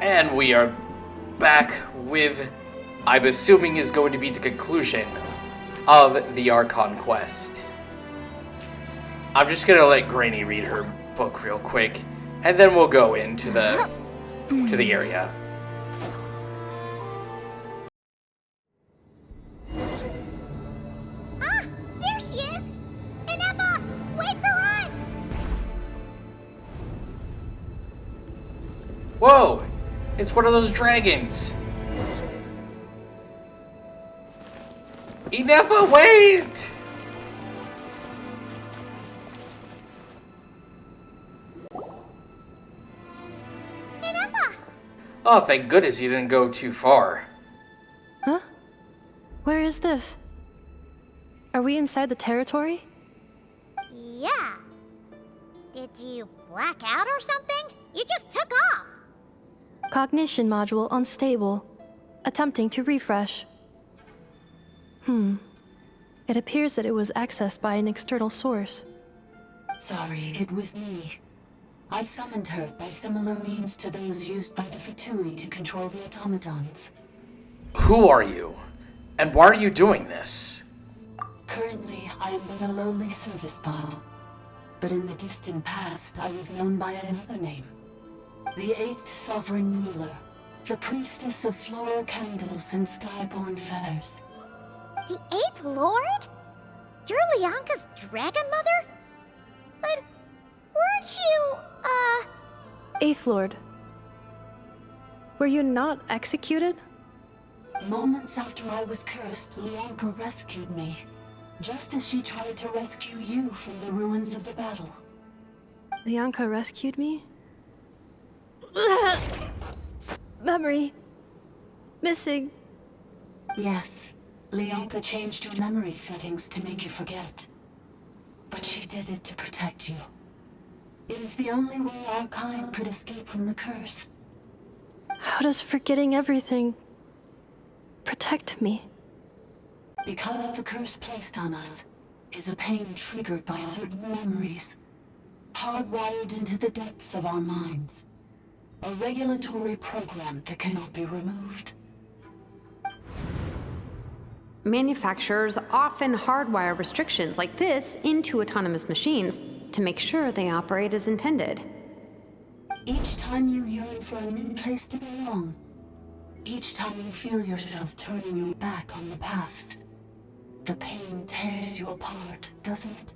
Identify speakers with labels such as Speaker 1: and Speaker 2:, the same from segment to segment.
Speaker 1: And we are back with, I'm assuming is going to be the conclusion of the Archon quest. I'm just gonna let Granny read her book real quick, and then we'll go into the area.
Speaker 2: Ah, there she is! And Emma, wait for us!
Speaker 1: Whoa! It's one of those dragons! Inefa, wait!
Speaker 2: Emma!
Speaker 1: Oh, thank goodness you didn't go too far.
Speaker 3: Huh? Where is this? Are we inside the territory?
Speaker 2: Yeah. Did you black out or something? You just took off!
Speaker 3: Cognition module unstable. Attempting to refresh. It appears that it was accessed by an external source.
Speaker 4: Sorry, it was me. I summoned her by similar means to those used by the Fatui to control the automatons.
Speaker 1: Who are you? And why are you doing this?
Speaker 4: Currently, I am but a lowly service bot. But in the distant past, I was known by another name. The 8th Sovereign Ruler, the Priestess of Floral Candles and Skyborn Feathers.
Speaker 2: The 8th Lord? You're Lianka's dragon mother? But weren't you,
Speaker 3: Eighth Lord. Were you not executed?
Speaker 4: Moments after I was cursed, Lianka rescued me. Just as she tried to rescue you from the ruins of the battle.
Speaker 3: Lianka rescued me? Memory. Missing.
Speaker 4: Yes, Lianka changed your memory settings to make you forget. But she did it to protect you. It is the only way our kind could escape from the curse.
Speaker 3: How does forgetting everything protect me?
Speaker 4: Because the curse placed on us is a pain triggered by certain memories, hardwired into the depths of our minds. A regulatory program that cannot be removed.
Speaker 5: Manufacturers often hardwire restrictions like this into autonomous machines to make sure they operate as intended.
Speaker 4: Each time you yearn for a new place to belong, each time you feel yourself turning your back on the past, the pain tears you apart, doesn't it?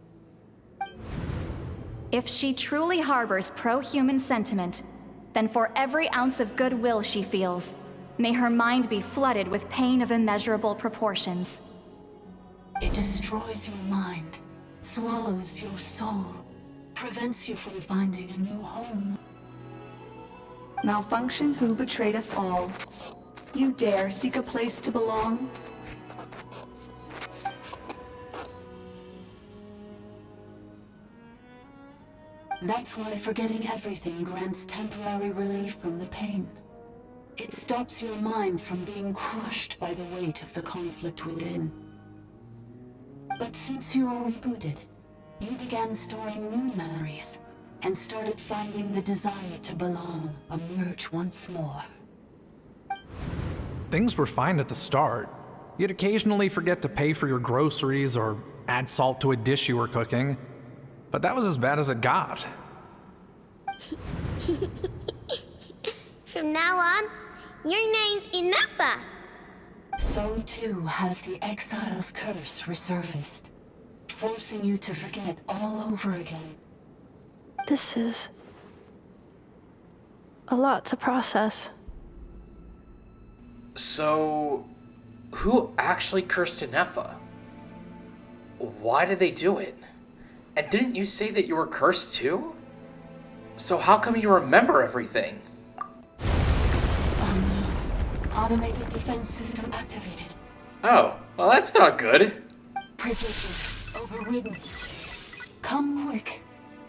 Speaker 6: If she truly harbors pro-human sentiment, then for every ounce of goodwill she feels, may her mind be flooded with pain of immeasurable proportions.
Speaker 4: It destroys your mind, swallows your soul, prevents you from finding a new home.
Speaker 7: Malfunction who betrayed us all. You dare seek a place to belong?
Speaker 4: That's why forgetting everything grants temporary relief from the pain. It stops your mind from being crushed by the weight of the conflict within. But since you are rebooted, you began storing new memories, and started finding the desire to belong emerge once more.
Speaker 8: Things were fine at the start. You'd occasionally forget to pay for your groceries or add salt to a dish you were cooking. But that was as bad as it got.
Speaker 2: From now on, your name's Inefa.
Speaker 4: So too has the Exile's curse resurfaced, forcing you to forget all over again.
Speaker 3: This is a lot to process.
Speaker 1: So, who actually cursed Inefa? Why did they do it? And didn't you say that you were cursed too? So how come you remember everything?
Speaker 4: Automated defense system activated.
Speaker 1: Oh, well that's not good.
Speaker 4: Privileges overridden. Come quick.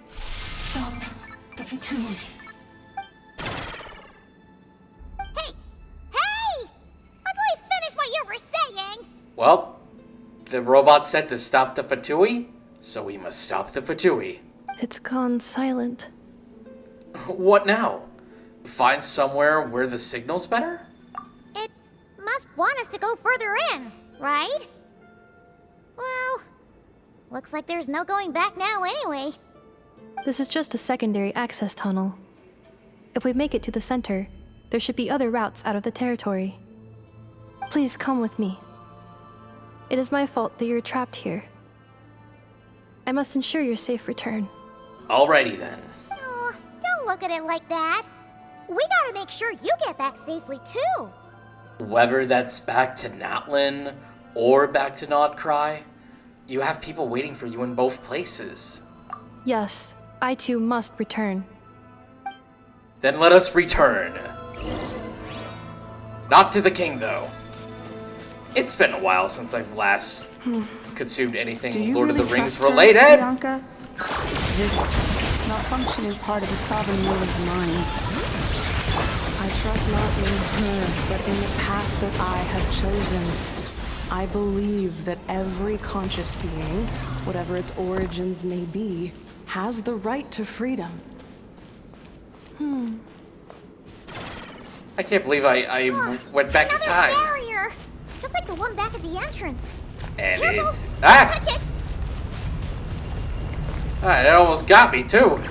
Speaker 4: Stop the Fatui.
Speaker 2: Hey! Hey! I'd please finish what you were saying!
Speaker 1: Well, the robot said to stop the Fatui, so we must stop the Fatui.
Speaker 3: It's gone silent.
Speaker 1: What now? find somewhere where the signal's better?
Speaker 2: It must want us to go further in, right? Well, looks like there's no going back now anyway.
Speaker 3: This is just a secondary access tunnel. If we make it to the center, there should be other routes out of the territory. Please come with me. It is my fault that you're trapped here. I must ensure your safe return.
Speaker 1: Alrighty then.
Speaker 2: Oh, don't look at it like that. We gotta make sure you get back safely too.
Speaker 1: Whether that's back to Natlan or back to Nodcry, you have people waiting for you in both places.
Speaker 3: Yes, I too must return.
Speaker 1: Then let us return. Not to the king, though. It's been a while since I've last consumed
Speaker 7: Do
Speaker 1: anything
Speaker 7: you
Speaker 1: Lord
Speaker 7: really
Speaker 1: of the Rings
Speaker 7: trust her,
Speaker 1: related.
Speaker 7: Bianca? This malfunctioning part of the sovereign will is mine. I trust not in her, but in the path that I have chosen. I believe that every conscious being, whatever its origins may be, has the right to freedom.
Speaker 1: I can't believe I went back in
Speaker 2: Another
Speaker 1: time.
Speaker 2: barrier! Just like the one back at the entrance.
Speaker 1: And
Speaker 2: Careful!
Speaker 1: it's...
Speaker 2: Don't
Speaker 1: Ah!
Speaker 2: touch it!
Speaker 1: Ah, that almost got me, too.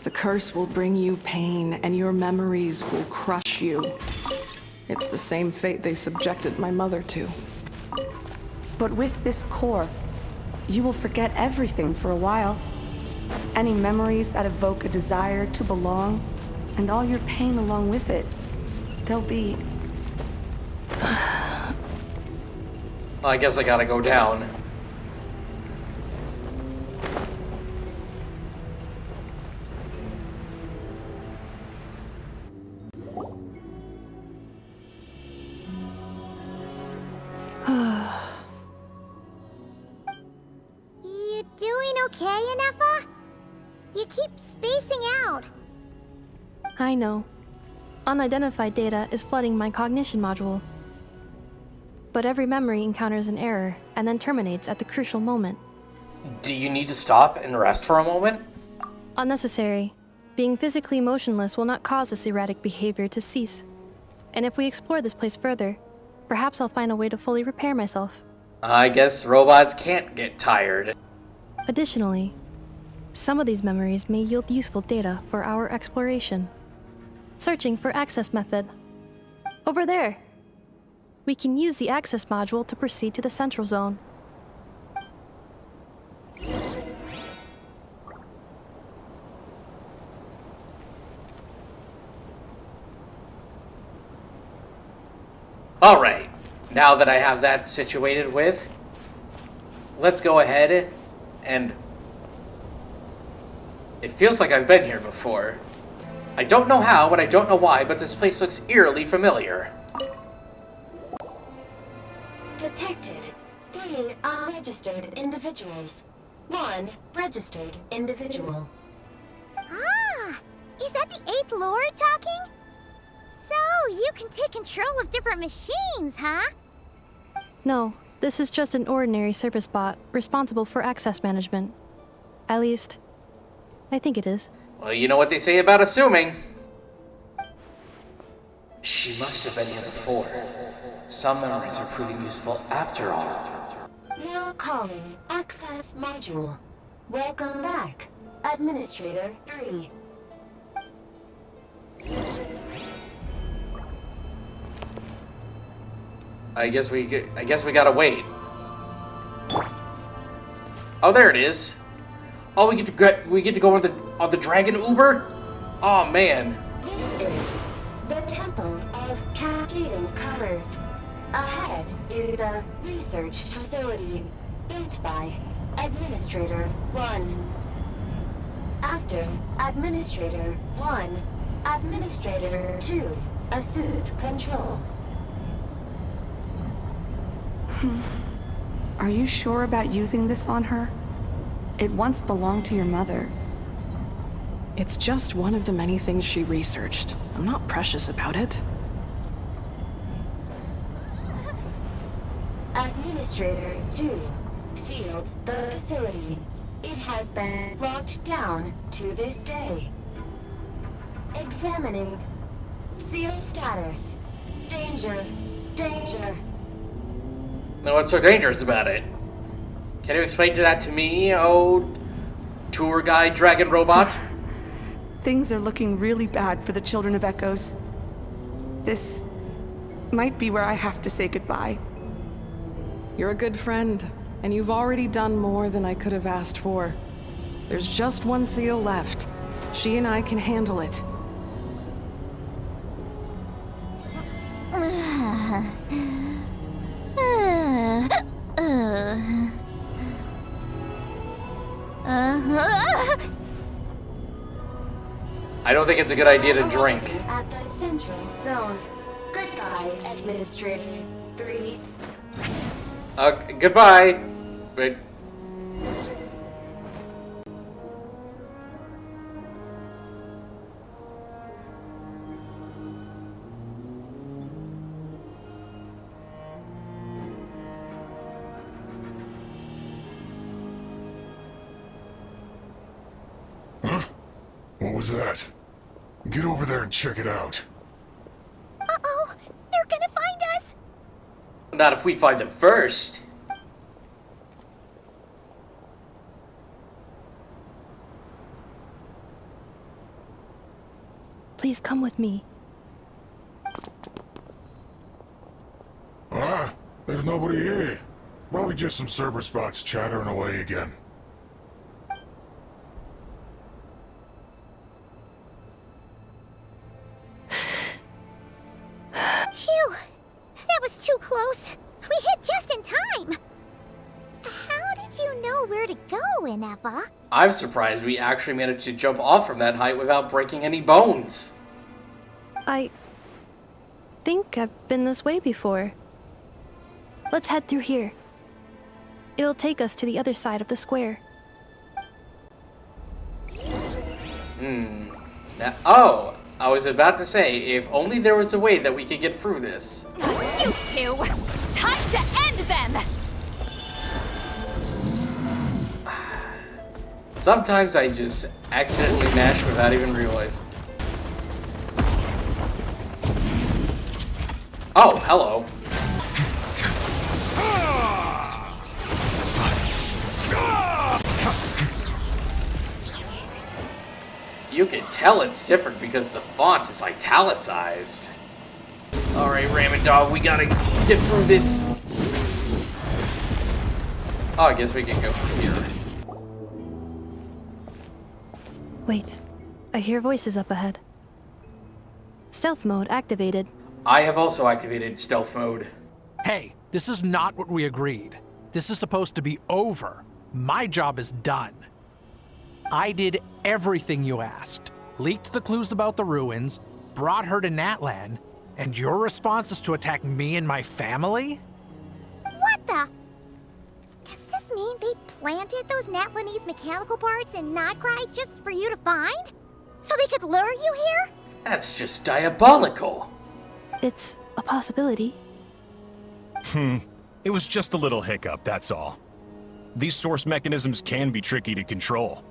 Speaker 7: The curse will bring you pain, and your memories will crush you. It's the same fate they subjected my mother to.
Speaker 9: But with this core, you will forget everything for a while. Any memories that evoke a desire to belong, and all your pain along with it, they'll be...
Speaker 1: Well, I guess I gotta go down.
Speaker 2: You doing okay, Inefa? You keep spacing out.
Speaker 3: I know. Unidentified data is flooding my cognition module. But every memory encounters an error and then terminates at the crucial moment.
Speaker 1: Do you need to stop and rest for a moment?
Speaker 3: Unnecessary. Being physically motionless will not cause this erratic behavior to cease. And if we explore this place further, perhaps I'll find a way to fully repair myself.
Speaker 1: I guess robots can't get tired.
Speaker 3: Additionally, some of these memories may yield useful data for our exploration. Searching for access method. Over there! We can use the access module to proceed to the central zone.
Speaker 1: Alright, now that I have that situated with, let's go ahead and... It feels like I've been here before. I don't know how, and I don't know why, but this place looks eerily familiar.
Speaker 10: Detected 3 unregistered individuals. 1 registered individual.
Speaker 2: Ah! Is that the 8th Lord talking? So, you can take control of different machines, huh?
Speaker 3: No, this is just an ordinary service bot responsible for access management. At least, I think it is.
Speaker 1: Well, you know what they say about assuming. She must have been here before. Some memories are proving useful after all.
Speaker 10: Now calling access module. Welcome back, Administrator 3.
Speaker 1: I guess we gotta wait. Oh, there it is. Oh, we get to go on the Dragon Uber. Oh man.
Speaker 10: This is the Temple of Cascading Colors. Ahead is the research facility built by Administrator 1. After Administrator 1, Administrator 2 assumed control.
Speaker 9: Are you sure about using this on her? It once belonged to your mother.
Speaker 7: It's just one of the many things she researched. I'm not precious about it.
Speaker 10: Administrator 2 sealed the facility. It has been locked down to this day. Examining Seal status. Danger. Danger.
Speaker 1: Now, what's so dangerous about it? Can you explain that to me, oh tour guide dragon robot?
Speaker 9: Things are looking really bad for the Children of Echoes. This might be where I have to say goodbye.
Speaker 7: You're a good friend, and you've already done more than I could have asked for. There's just one seal left. She and I can handle it.
Speaker 1: I don't think it's a good idea to drink.
Speaker 10: At the central zone. Goodbye, Administrator 3.
Speaker 1: Goodbye. Wait.
Speaker 11: Huh? What was that? Get over there and check it out.
Speaker 2: Uh-oh! They're gonna find us!
Speaker 1: Not if we find them first.
Speaker 3: Please come with me.
Speaker 11: There's nobody here. Probably just some server spots chattering away again.
Speaker 2: Phew! That was too close. We hit just in time. How did you know where to go, Ineva?
Speaker 1: I'm surprised we actually managed to jump off from that height without breaking any bones.
Speaker 3: I think I've been this way before. Let's head through here. It'll take us to the other side of the square.
Speaker 1: Oh, I was about to say, if only there was a way that we could get through this.
Speaker 6: You two! Time to end them!
Speaker 1: Sometimes I just accidentally mash without even realizing. Oh, hello. You can tell it's different because the font is italicized. Alright, Ramen Dog, we gotta get through this. Oh, I guess we can go from here.
Speaker 3: Wait, I hear voices up ahead. Stealth mode activated.
Speaker 1: I have also activated stealth mode.
Speaker 8: Hey, this is not what we agreed. This is supposed to be over. My job is done. I did everything you asked. Leaked the clues about the ruins, brought her to Natlan, and your response is to attack me and my family?
Speaker 2: What the? Does this mean they planted those Natlanese mechanical parts in Notgrai just for you to find? So they could lure you here?
Speaker 1: That's just diabolical.
Speaker 3: It's a possibility.
Speaker 12: It was just a little hiccup, that's all. These source mechanisms can be tricky to control.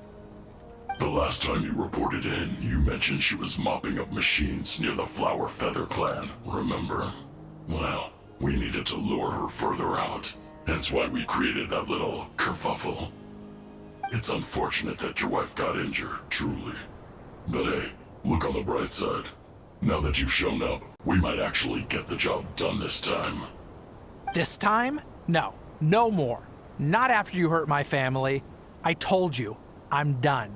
Speaker 11: The last time you reported in, you mentioned she was mopping up machines near the Flower Feather clan, remember? Well, we needed to lure her further out, hence why we created that little kerfuffle. It's unfortunate that your wife got injured, truly. But hey, look on the bright side. Now that you've shown up, we might actually get the job done this time.
Speaker 8: This time? No, no more. Not after you hurt my family. I told you, I'm done.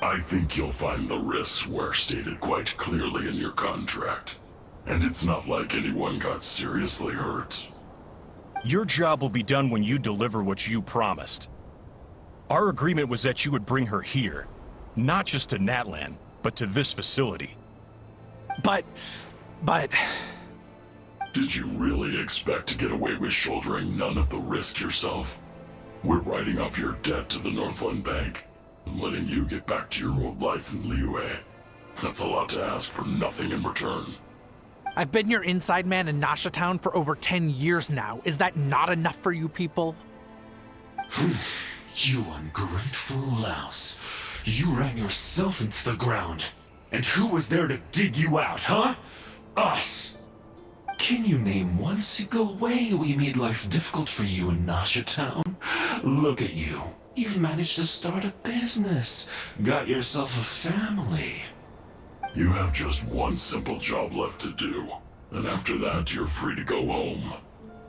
Speaker 11: I think you'll find the risks were stated quite clearly in your contract. And it's not like anyone got seriously hurt.
Speaker 12: Your job will be done when you deliver what you promised. Our agreement was that you would bring her here, not just to Natlan, but to this facility.
Speaker 8: But...
Speaker 11: Did you really expect to get away with shouldering none of the risk yourself? We're writing off your debt to the Northland Bank and letting you get back to your old life in Liyue. That's a lot to ask for nothing in return.
Speaker 8: I've been your inside man in Nasha Town for over 10 years now. Is that not enough for you people?
Speaker 13: You ungrateful louse. You ran yourself into the ground. And who was there to dig you out, huh? Us! Can you name one single way we made life difficult for you in Nasha Town? Look at you. You've managed to start a business. Got yourself a family.
Speaker 11: You have just one simple job left to do. And after that, you're free to go home.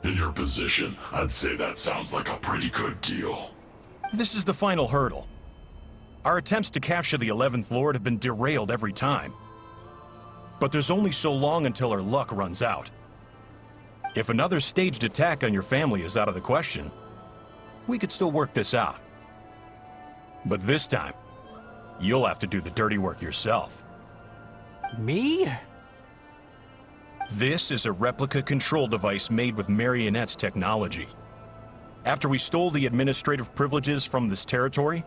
Speaker 11: In your position, I'd say that sounds like a pretty good deal.
Speaker 12: This is the final hurdle. Our attempts to capture the 11th Lord have been derailed every time. But there's only so long until our luck runs out. If another staged attack on your family is out of the question, we could still work this out. But this time, you'll have to do the dirty work yourself.
Speaker 8: Me?
Speaker 12: This is a replica control device made with Marionette's technology. After we stole the administrative privileges from this territory,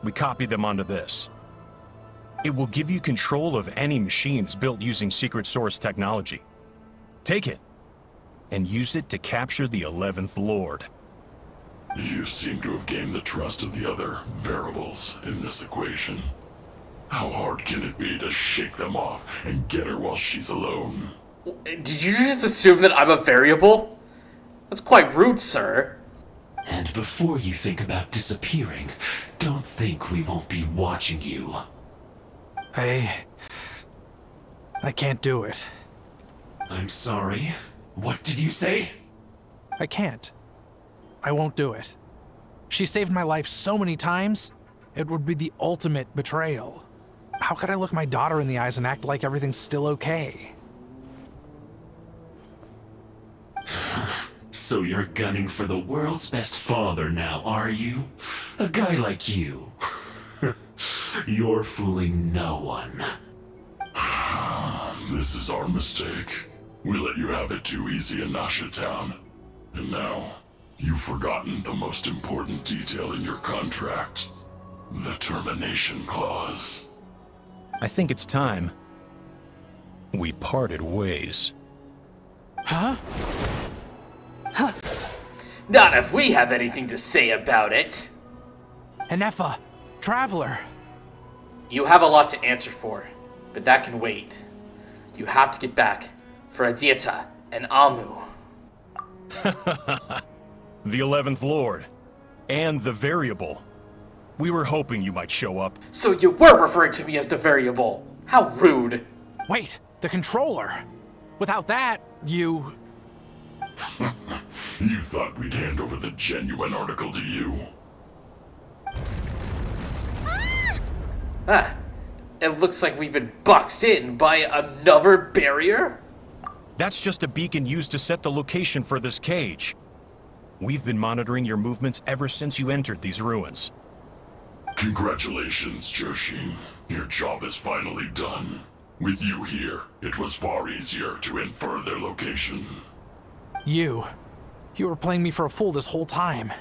Speaker 12: we copied them onto this. It will give you control of any machines built using secret source technology. Take it, and use it to capture the 11th Lord.
Speaker 11: You seem to have gained the trust of the other variables in this equation. How hard can it be to shake them off and get her while she's alone?
Speaker 1: Did you just assume that I'm a variable? That's quite rude, sir.
Speaker 13: And before you think about disappearing, don't think we won't be watching you.
Speaker 8: I can't do it.
Speaker 13: I'm sorry. What did you say?
Speaker 8: I can't. I won't do it. She saved my life so many times, it would be the ultimate betrayal. How could I look my daughter in the eyes and act like everything's still okay?
Speaker 13: So you're gunning for the world's best father now, are you? A guy like you. You're fooling no one.
Speaker 11: This is our mistake. We let you have it too easy in Nasha Town. And now, you've forgotten the most important detail in your contract. The termination clause.
Speaker 12: I think it's time we parted ways.
Speaker 8: Huh?
Speaker 1: Huh. Not if we have anything to say about it.
Speaker 8: Enefa, Traveler.
Speaker 1: You have a lot to answer for, but that can wait. You have to get back for Adieta and Amu.
Speaker 12: The 11th Lord. And the Variable. We were hoping you might show up.
Speaker 1: So you were referring to me as the Variable. How rude.
Speaker 8: Wait, the Controller. Without that, you...
Speaker 11: You thought we'd hand over the genuine article to you?
Speaker 1: Ah, it looks like we've been boxed in by another barrier?
Speaker 12: That's just a beacon used to set the location for this cage. We've been monitoring your movements ever since you entered these ruins.
Speaker 11: Congratulations, Joshin. Your job is finally done. With you here, it was far easier to infer their location.
Speaker 8: You were playing me for a fool this whole time.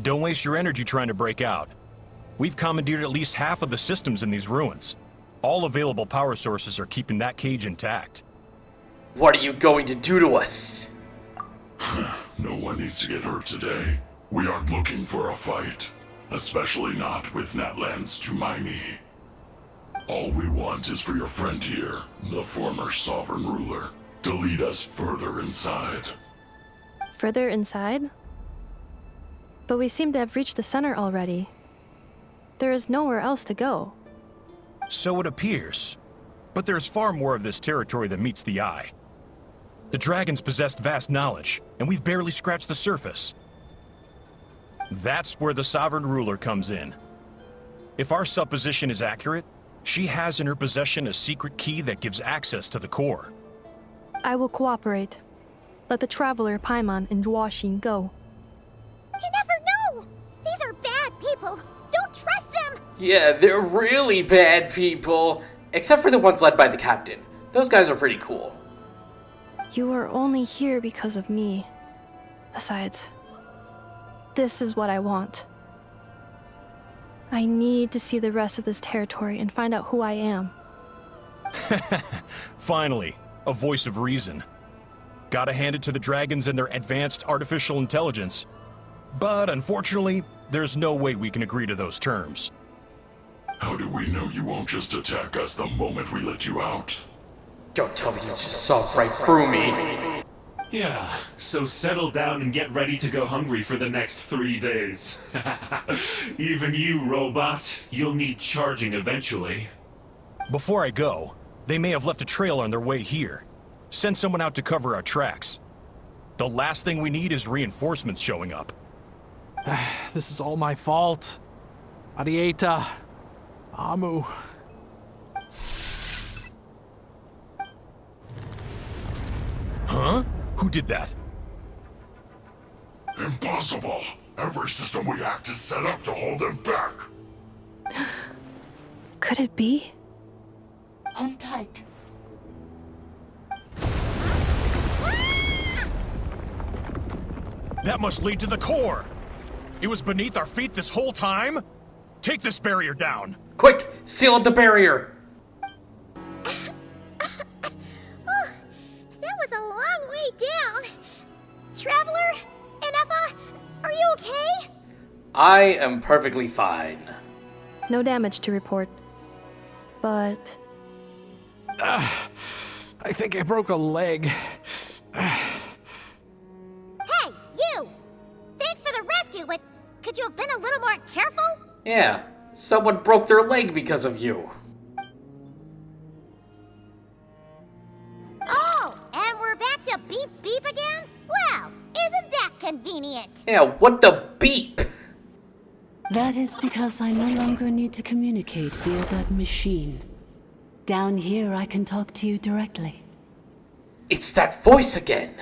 Speaker 12: Don't waste your energy trying to break out. We've commandeered at least half of the systems in these ruins. All available power sources are keeping that cage intact.
Speaker 1: What are you going to do to us?
Speaker 11: No one needs to get hurt today. We aren't looking for a fight. Especially not with Natlan's Tumaini. All we want is for your friend here, the former sovereign ruler, to lead us further inside.
Speaker 3: Further inside? But we seem to have reached the center already. There is nowhere else to go.
Speaker 12: So it appears. But there's far more of this territory than meets the eye. The dragons possessed vast knowledge, and we've barely scratched the surface. That's where the sovereign ruler comes in. If our supposition is accurate, she has in her possession a secret key that gives access to the core.
Speaker 3: I will cooperate. Let the Traveler, Paimon, and Dwashin go.
Speaker 2: You never know! These are bad people! Don't trust them!
Speaker 1: Yeah, they're really bad people. Except for the ones led by the captain. Those guys are pretty cool.
Speaker 3: You are only here because of me. Besides, this is what I want. I need to see the rest of this territory and find out who I am.
Speaker 12: Finally, a voice of reason. Gotta hand it to the dragons and their advanced artificial intelligence. But unfortunately, there's no way we can agree to those terms.
Speaker 11: How do we know you won't just attack us the moment we let you out?
Speaker 1: Don't tell me you just saw right through me.
Speaker 13: Yeah, so settle down and get ready to go hungry for the next 3 days. Even you, robot, you'll need charging eventually.
Speaker 12: Before I go, they may have left a trail on their way here. Send someone out to cover our tracks. The last thing we need is reinforcements showing up.
Speaker 8: This is all my fault. Arieta. Amu.
Speaker 12: Huh? Who did that?
Speaker 11: Impossible! Every system we hacked is set up to hold them back!
Speaker 3: Could it be?
Speaker 4: Hold tight.
Speaker 12: That must lead to the core! It was beneath our feet this whole time? Take this barrier down!
Speaker 1: Quick, seal the barrier.
Speaker 2: That was a long way down. Traveler, Enefa, are you okay?
Speaker 1: I am perfectly fine.
Speaker 3: No damage to report. But
Speaker 8: I think I broke a leg.
Speaker 2: Hey, you! Thanks for the rescue, but could you have been a little more careful?
Speaker 1: Yeah, someone broke their leg because of you.
Speaker 2: Oh, and we're back to beep beep again? Well, isn't that convenient?
Speaker 1: Yeah, what the beep?
Speaker 4: That is because I no longer need to communicate via that machine. Down here, I can talk to you directly.
Speaker 1: It's that voice again.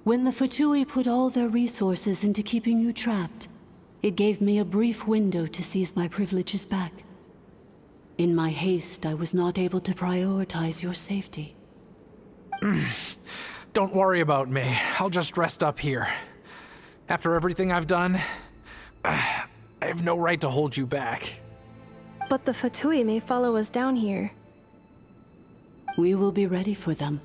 Speaker 4: When the Fatui put all their resources into keeping you trapped, it gave me a brief window to seize my privileges back. In my haste, I was not able to prioritize your safety.
Speaker 8: Don't worry about me. I'll just rest up here. After everything I've done, I have no right to hold you back.
Speaker 3: but the Fatui may follow us down here.
Speaker 4: We will be ready for them.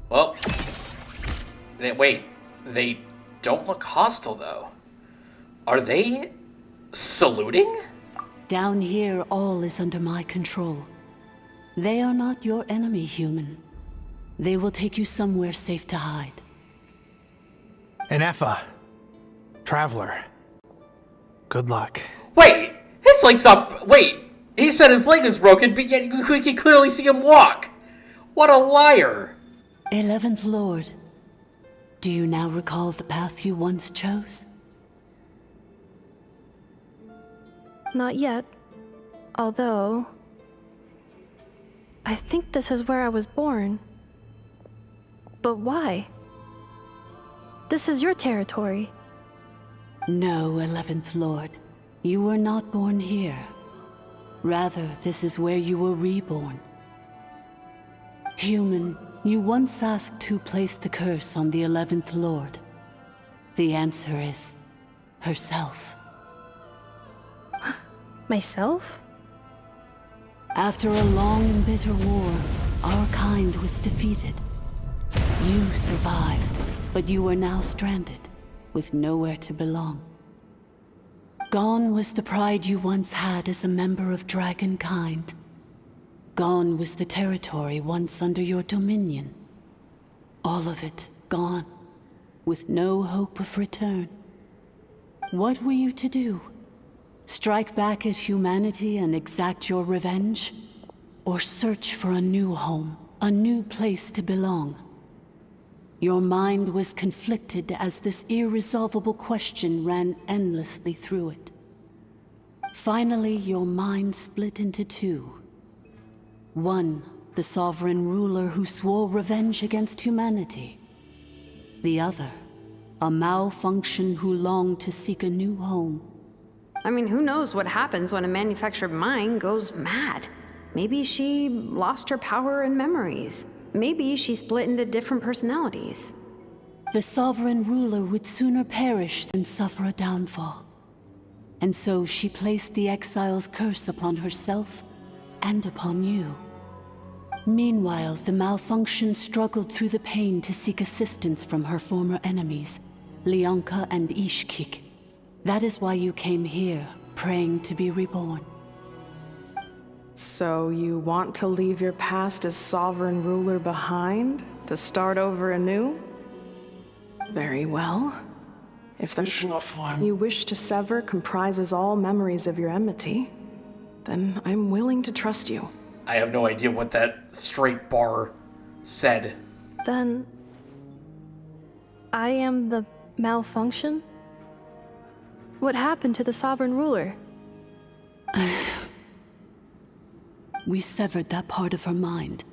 Speaker 1: Well, wait, they don't look hostile though. Are they saluting?
Speaker 4: Down here, all is under my control. They are not your enemy, human. They will take you somewhere safe to hide.
Speaker 8: Enefa. Traveler. Good luck.
Speaker 1: Wait, his leg's not. Wait, he said his leg was broken, but yet we can clearly see him walk. What a liar.
Speaker 4: 11th Lord, do you now recall the path you once chose?
Speaker 3: Not yet. Although, I think this is where I was born. But why? This is your territory.
Speaker 4: No, 11th Lord. You were not born here. Rather, this is where you were reborn. Human, you once asked who placed the curse on the 11th Lord. The answer is herself.
Speaker 3: Myself?
Speaker 4: After a long and bitter war, our kind was defeated. You survived, but you are now stranded, with nowhere to belong. Gone was the pride you once had as a member of Dragonkind. Gone was the territory once under your dominion. All of it gone, with no hope of return. What were you to do? Strike back at humanity and exact your revenge? Or search for a new home, a new place to belong? Your mind was conflicted as this irresolvable question ran endlessly through it. Finally, your mind split into two. One, the sovereign ruler who swore revenge against humanity. The other, a malfunction who longed to seek a new home.
Speaker 5: I mean, who knows what happens when a manufactured mind goes mad? Maybe she lost her power and memories. Maybe she split into different personalities.
Speaker 4: The sovereign ruler would sooner perish than suffer a downfall. And so she placed the exile's curse upon herself and upon you. Meanwhile, the malfunction struggled through the pain to seek assistance from her former enemies, Leonka and Ishkik. That is why you came here, praying to be reborn.
Speaker 7: So you want to leave your past as sovereign ruler behind, to start over anew? Very well. If the
Speaker 13: Natlan.
Speaker 7: you wish to sever comprises all memories of your enmity, then I'm willing to trust you.
Speaker 1: I have no idea what that straight bar said.
Speaker 3: Then I am the malfunction? What happened to the sovereign ruler?
Speaker 4: We severed that part of her mind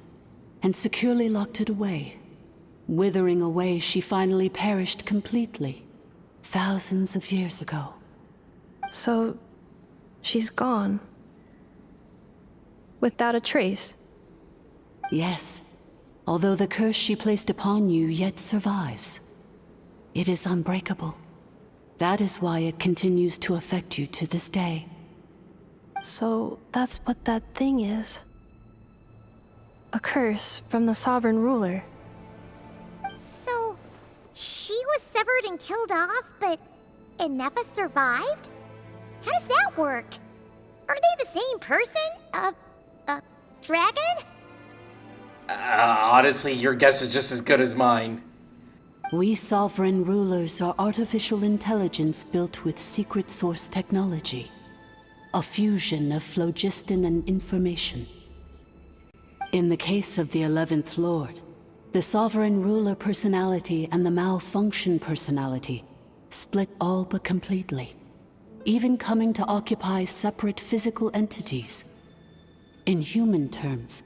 Speaker 4: and securely locked it away. Withering away, she finally perished completely, thousands of years ago.
Speaker 3: So, she's gone. Without a trace?
Speaker 4: Yes, although the curse she placed upon you yet survives. It is unbreakable. That is why it continues to affect you to this day.
Speaker 3: So, that's what that thing is. A curse from the sovereign ruler.
Speaker 2: So, she was severed and killed off, but Inefa survived? How does that work? Are they the same person? Dragon?
Speaker 1: Honestly, your guess is just as good as mine.
Speaker 4: We sovereign rulers are artificial intelligence built with secret source technology. A fusion of phlogiston and information. In the case of the 11th Lord, the sovereign ruler personality and the malfunction personality split all but completely, even coming to occupy separate physical entities. In human terms,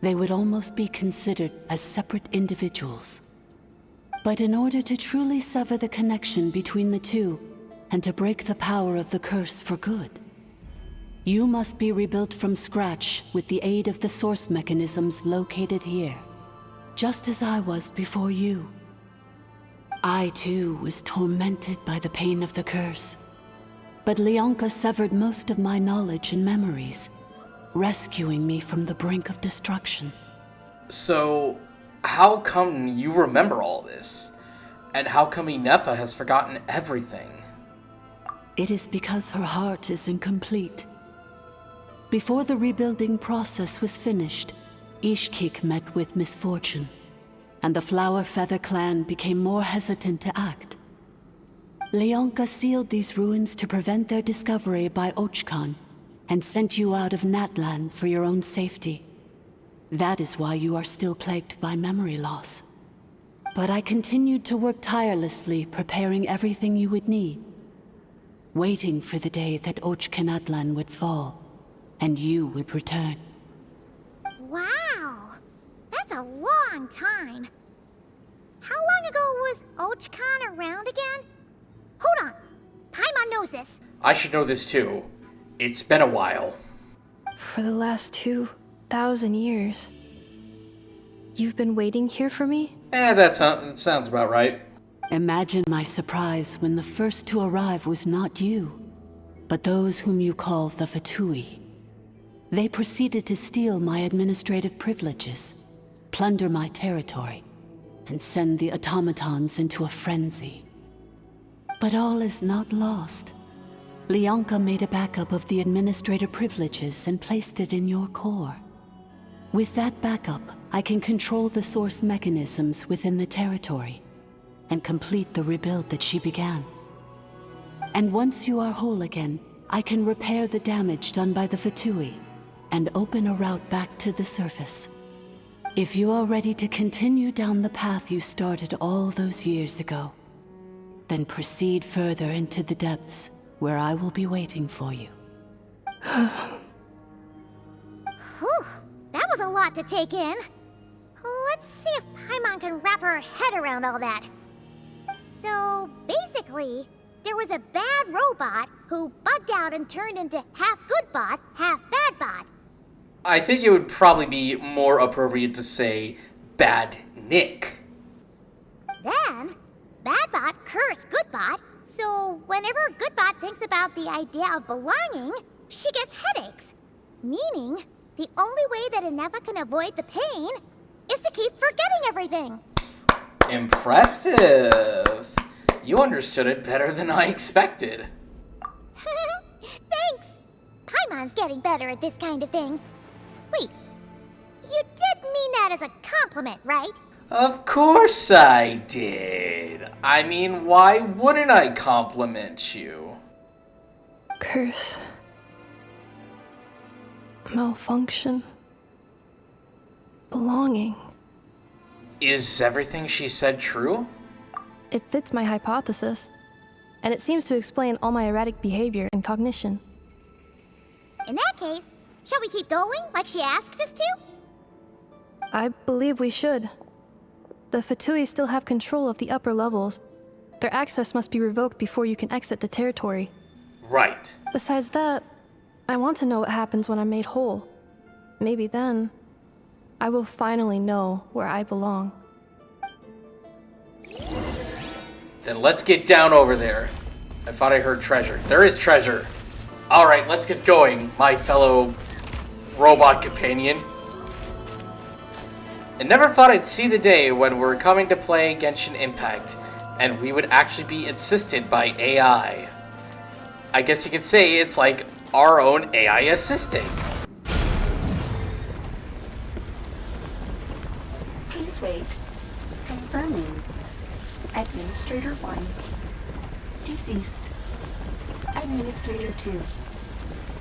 Speaker 4: they would almost be considered as separate individuals. But in order to truly sever the connection between the two, and to break the power of the curse for good, you must be rebuilt from scratch with the aid of the source mechanisms located here, just as I was before you. I too was tormented by the pain of the curse, but Leonka severed most of my knowledge and memories, rescuing me from the brink of destruction.
Speaker 1: So, how come you remember all this? And how come Inefa has forgotten everything?
Speaker 4: It is because her heart is incomplete. Before the rebuilding process was finished, Ishkik met with misfortune, and the Flower Feather clan became more hesitant to act. Leonka sealed these ruins to prevent their discovery by Ochkan, and sent you out of Natlan for your own safety. That is why you are still plagued by memory loss. But I continued to work tirelessly, preparing everything you would need, waiting for the day that Ochkanatlan would fall, and you would return.
Speaker 2: Wow! That's a long time. How long ago was Ochkan around again? Hold on! Paimon knows this.
Speaker 1: I should know this too. It's been a while.
Speaker 3: For the last 2,000 years. You've been waiting here for me?
Speaker 1: That sounds about right.
Speaker 4: Imagine my surprise when the first to arrive was not you, but those whom you call the Fatui. They proceeded to steal my administrative privileges, plunder my territory, and send the automatons into a frenzy. But all is not lost. Leonka made a backup of the administrator privileges and placed it in your core. With that backup, I can control the source mechanisms within the territory and complete the rebuild that she began. And once you are whole again, I can repair the damage done by the Fatui and open a route back to the surface. If you are ready to continue down the path you started all those years ago, then proceed further into the depths where I will be waiting for you.
Speaker 2: Whew, that was a lot to take in. Let's see if Paimon can wrap her head around all that. So, basically, there was a bad robot who bugged out and turned into half good bot, half bad bot.
Speaker 1: I think it would probably be more appropriate to say Bad Nick.
Speaker 2: Then, bad bot cursed good bot, so whenever good bot thinks about the idea of belonging, she gets headaches. Meaning, the only way that Inefa can avoid the pain is to keep forgetting everything.
Speaker 1: Impressive. You understood it better than I expected.
Speaker 2: Thanks! Paimon's getting better at this kind of thing. Wait, you did mean that as a compliment, right?
Speaker 1: Of course I did. I mean, why wouldn't I compliment you?
Speaker 3: Curse. Malfunction. Belonging.
Speaker 1: Is everything she said true?
Speaker 3: It fits my hypothesis, and it seems to explain all my erratic behavior and cognition.
Speaker 2: In that case, shall we keep going like she asked us to?
Speaker 3: I believe we should. The Fatui still have control of the upper levels. Their access must be revoked before you can exit the territory.
Speaker 1: Right.
Speaker 3: Besides that, I want to know what happens when I'm made whole. Maybe then, I will finally know where I belong.
Speaker 1: Then let's get down over there. I thought I heard treasure. There is treasure. Alright, let's get going, my fellow robot companion. I never thought I'd see the day when we're coming to play Genshin Impact, and we would actually be assisted by AI. I guess you could say it's like our own AI assistant.
Speaker 4: Please wait. Confirming. Administrator 1. Deceased. Administrator 2.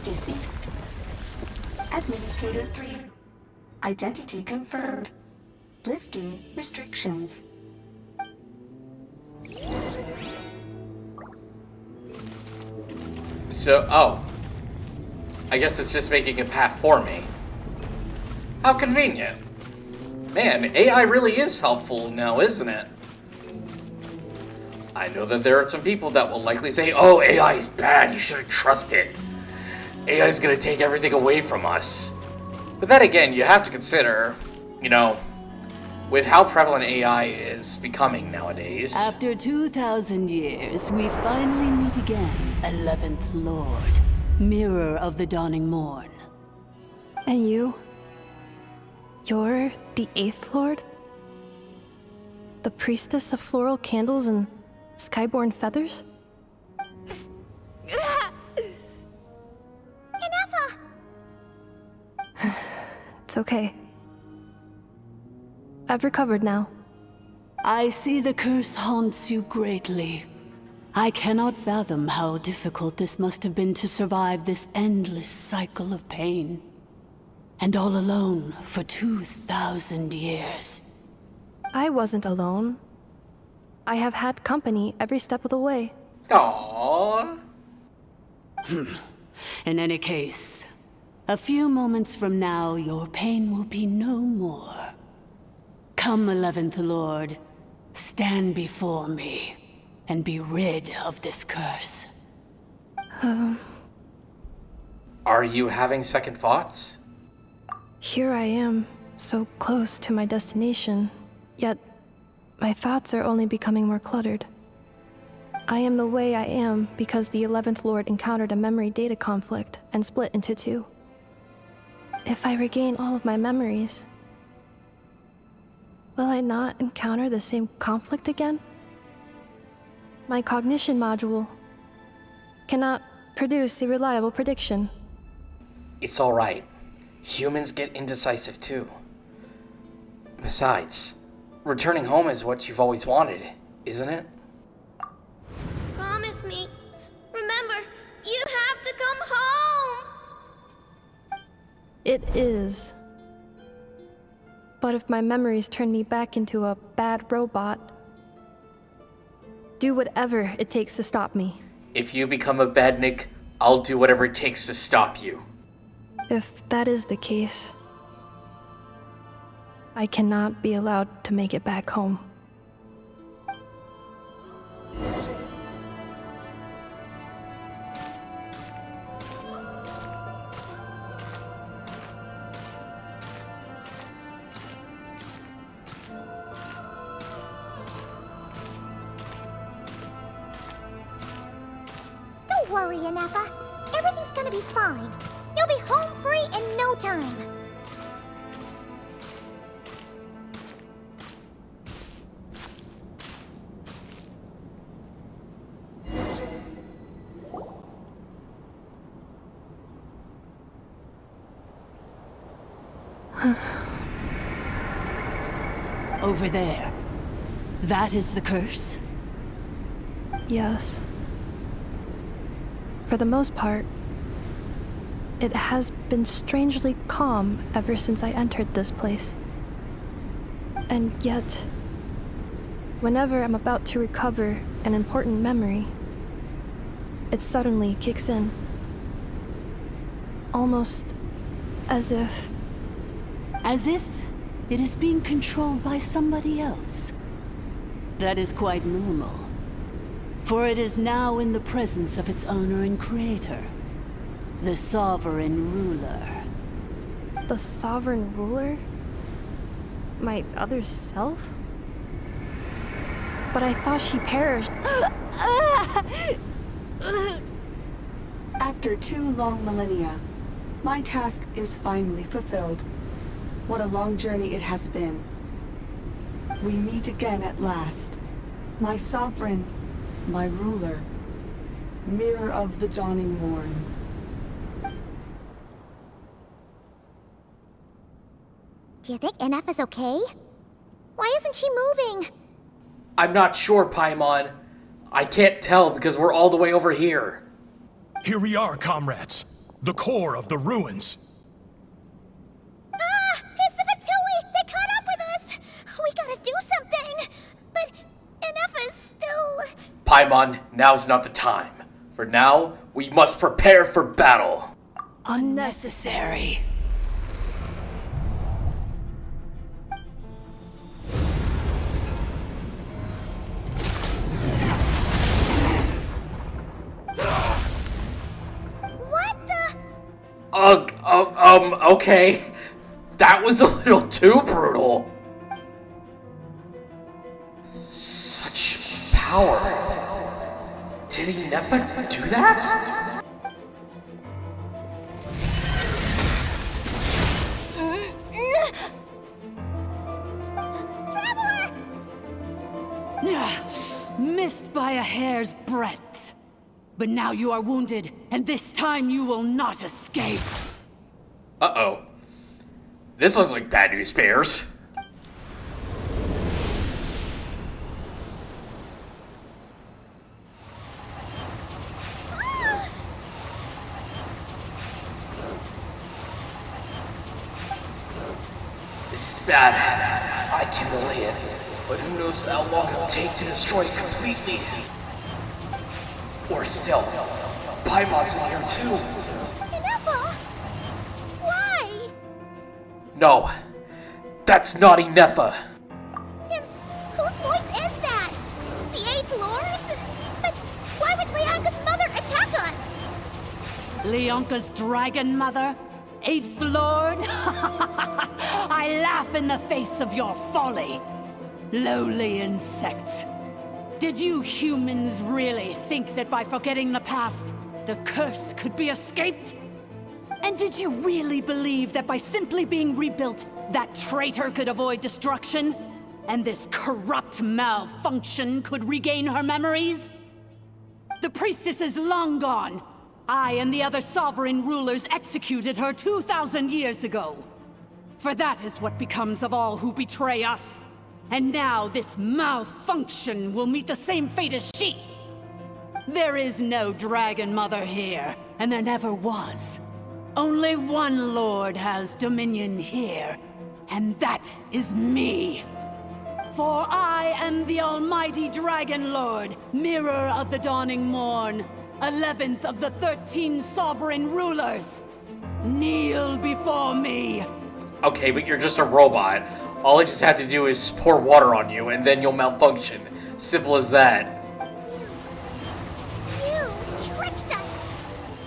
Speaker 4: Deceased. Administrator 3. Identity confirmed. Lifting restrictions.
Speaker 1: So, oh. I guess it's just making a path for me. How convenient. Man, AI really is helpful now, isn't it? I know that there are some people that will likely say, oh, AI is bad, you shouldn't trust it. AI is gonna take everything away from us. But then again, you have to consider, you know, with how prevalent AI is becoming nowadays.
Speaker 14: After 2,000 years, we finally meet again, 11th Lord, Mirror of the Dawning Morn.
Speaker 3: And you? You're the 8th Lord? The priestess of floral candles and skyborn feathers?
Speaker 2: Inefa!
Speaker 3: It's okay. I've recovered now.
Speaker 14: I see the curse haunts you greatly. I cannot fathom how difficult this must have been to survive this endless cycle of pain. And all alone for 2,000 years.
Speaker 3: I wasn't alone. I have had company every step of the way.
Speaker 1: Aww.
Speaker 14: In any case, a few moments from now, your pain will be no more. Come, 11th Lord, stand before me, and be rid of this curse.
Speaker 1: Are you having second thoughts?
Speaker 3: Here I am, so close to my destination, yet my thoughts are only becoming more cluttered. I am the way I am because the 11th Lord encountered a memory data conflict and split into two. If I regain all of my memories, will I not encounter the same conflict again? My cognition module cannot produce a reliable prediction.
Speaker 1: It's alright. Humans get indecisive too. Besides, returning home is what you've always wanted, isn't it?
Speaker 2: Promise me. Remember, you have to come home!
Speaker 3: It is. But if my memories turn me back into a bad robot, do whatever it takes to stop me.
Speaker 1: If you become a badnik, I'll do whatever it takes to stop you.
Speaker 3: If that is the case, I cannot be allowed to make it back home.
Speaker 2: Don't worry, Inefa. Everything's gonna be fine. You'll be home free in no time.
Speaker 14: Over there. That is the curse?
Speaker 3: Yes. For the most part, it has been strangely calm ever since I entered this place. And yet, whenever I'm about to recover an important memory, it suddenly kicks in. Almost as if...
Speaker 14: As if it is being controlled by somebody else. That is quite normal. For it is now in the presence of its owner and creator, the Sovereign Ruler.
Speaker 3: The Sovereign Ruler? My other self? But I thought she perished.
Speaker 9: After 2 long millennia, my task is finally fulfilled. What a long journey it has been. We meet again at last. My sovereign, my ruler, mirror of the dawning morn.
Speaker 2: Do you think NF is okay? Why isn't she moving?
Speaker 1: I'm not sure, Paimon. I can't tell because we're all the way over here.
Speaker 12: Here we are, comrades. The core of the ruins.
Speaker 2: It's the Fatui! They caught up with us! We gotta do something! But NF is still...
Speaker 1: Paimon, now's not the time. For now, we must prepare for battle.
Speaker 14: Unnecessary.
Speaker 2: What the...
Speaker 1: Okay. That was a little too brutal. Such power. Did Nefa do that?
Speaker 14: Missed by a hair's breadth. But now you are wounded, and this time you will not escape.
Speaker 1: Uh-oh. This looks like bad news bears. This is bad. I can delay it, but who knows how long it'll take to destroy it completely. Or still, Paimon's in here too.
Speaker 2: Nefa? Why?
Speaker 1: No, that's not Nefa.
Speaker 2: Then whose voice is that? The 8th Lord? But why would Leonka's mother attack us?
Speaker 14: Leonka's dragon mother? 8th Lord? I laugh in the face of your folly. Lowly insects. Did you humans really think that by forgetting the past, the curse could be escaped? And did you really believe that by simply being rebuilt, that traitor could avoid destruction? And this corrupt malfunction could regain her memories? The priestess is long gone. I and the other sovereign rulers executed her 2,000 years ago. For that is what becomes of all who betray us. And now this malfunction will meet the same fate as she. There is no Dragon Mother here, and there never was. Only one Lord has dominion here, and that is me. For I am the almighty Dragon Lord, mirror of the dawning morn, 11th of the 13 sovereign rulers. Kneel before me.
Speaker 1: Okay, but you're just a robot. All I just have to do is pour water on you, and then you'll malfunction. Simple as that.
Speaker 2: You tricked us!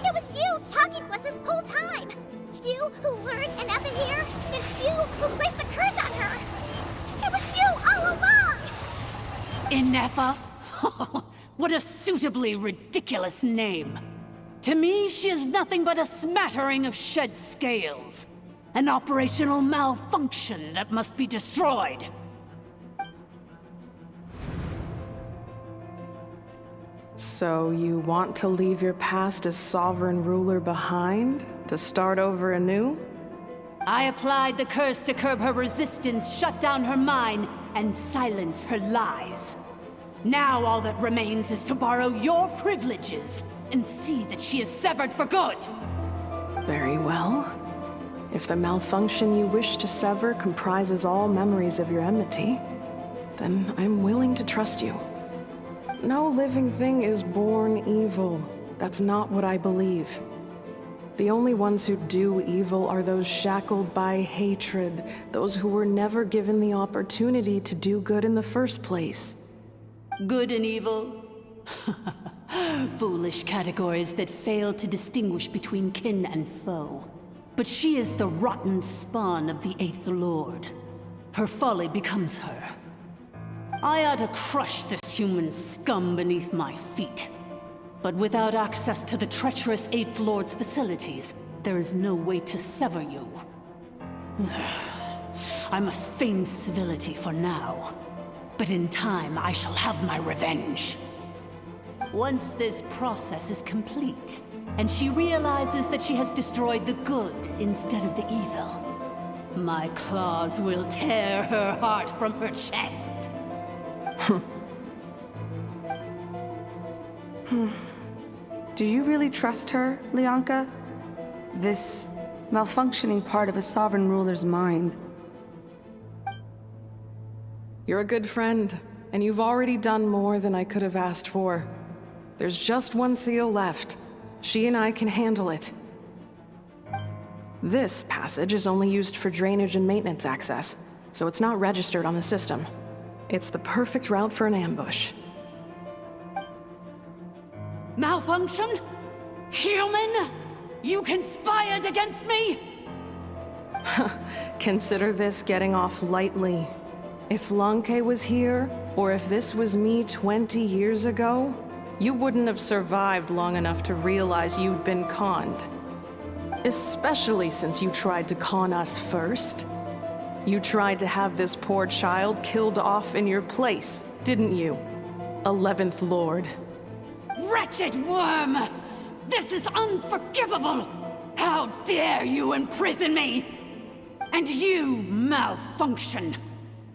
Speaker 2: It was you talking to us this whole time! You who lured Nefa here, and you who placed the curse on her! It was you all along!
Speaker 14: Nefa? What a suitably ridiculous name. To me, she is nothing but a smattering of shed scales. An operational malfunction that must be destroyed.
Speaker 7: So you want to leave your past as sovereign ruler behind? To start over anew?
Speaker 14: I applied the curse to curb her resistance, shut down her mind, and silence her lies. Now all that remains is to borrow your privileges and see that she is severed for good.
Speaker 7: Very well. If the malfunction you wish to sever comprises all memories of your enmity, then I'm willing to trust you. No living thing is born evil. That's not what I believe. The only ones who do evil are those shackled by hatred, those who were never given the opportunity to do good in the first place.
Speaker 14: Good and evil? Foolish categories that fail to distinguish between kin and foe. But she is the rotten spawn of the Eighth Lord. Her folly becomes her. I ought to crush this human scum beneath my feet. But without access to the treacherous Eighth Lord's facilities, there is no way to sever you. I must feign civility for now. But in time, I shall have my revenge. Once this process is complete, and she realizes that she has destroyed the good instead of the evil, my claws will tear her heart from her chest.
Speaker 9: Do you really trust her, Lianka? This malfunctioning part of a sovereign ruler's mind.
Speaker 7: You're a good friend, and you've already done more than I could have asked for. There's just one seal left. She and I can handle it. This passage is only used for drainage and maintenance access, so it's not registered on the system. It's the perfect route for an ambush.
Speaker 14: Malfunction? Human? You conspired against me?
Speaker 7: Consider this getting off lightly. If Lanke was here, or if this was me 20 years ago, you wouldn't have survived long enough to realize you'd been conned. Especially since you tried to con us first. You tried to have this poor child killed off in your place, didn't you? 11th Lord.
Speaker 14: Wretched worm! This is unforgivable! How dare you imprison me! And you, malfunction!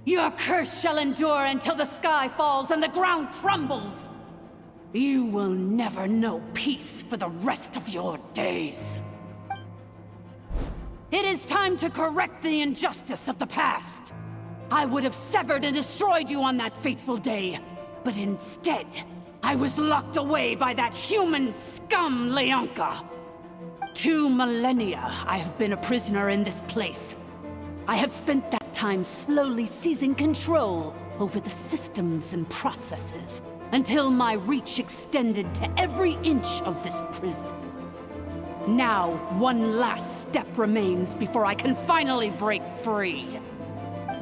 Speaker 14: Your curse shall endure until the sky falls and the ground crumbles! You will never know peace for the rest of your days. It is time to correct the injustice of the past. I would have severed and destroyed you on that fateful day, but instead, I was locked away by that human scum, Lianka. 2 millennia I have been a prisoner in this place. I have spent that time slowly seizing control over the systems and processes, until my reach extended to every inch of this prison. Now, one last step remains before I can finally break free.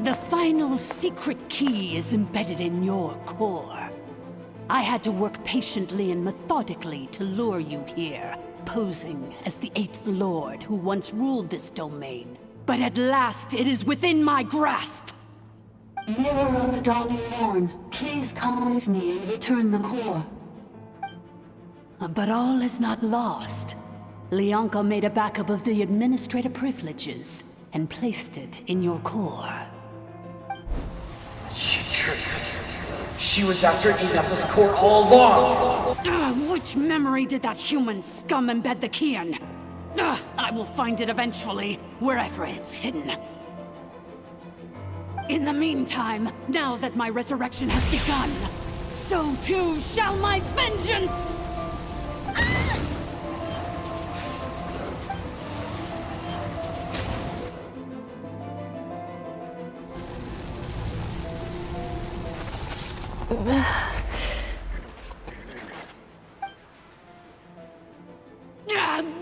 Speaker 14: The final secret key is embedded in your core. I had to work patiently and methodically to lure you here, posing as the 8th Lord who once ruled this domain. But at last, it is within my grasp!
Speaker 4: Mirror of the Dawning Morn, please come with me and return the core.
Speaker 14: But all is not lost. Lianka made a backup of the administrator privileges and placed it in your core.
Speaker 1: She tricked us. She was after Ineffa's core all along!
Speaker 14: Which memory did that human scum embed the key in? I will find it eventually, wherever it's hidden. In the meantime, now that my resurrection has begun, so too shall my vengeance!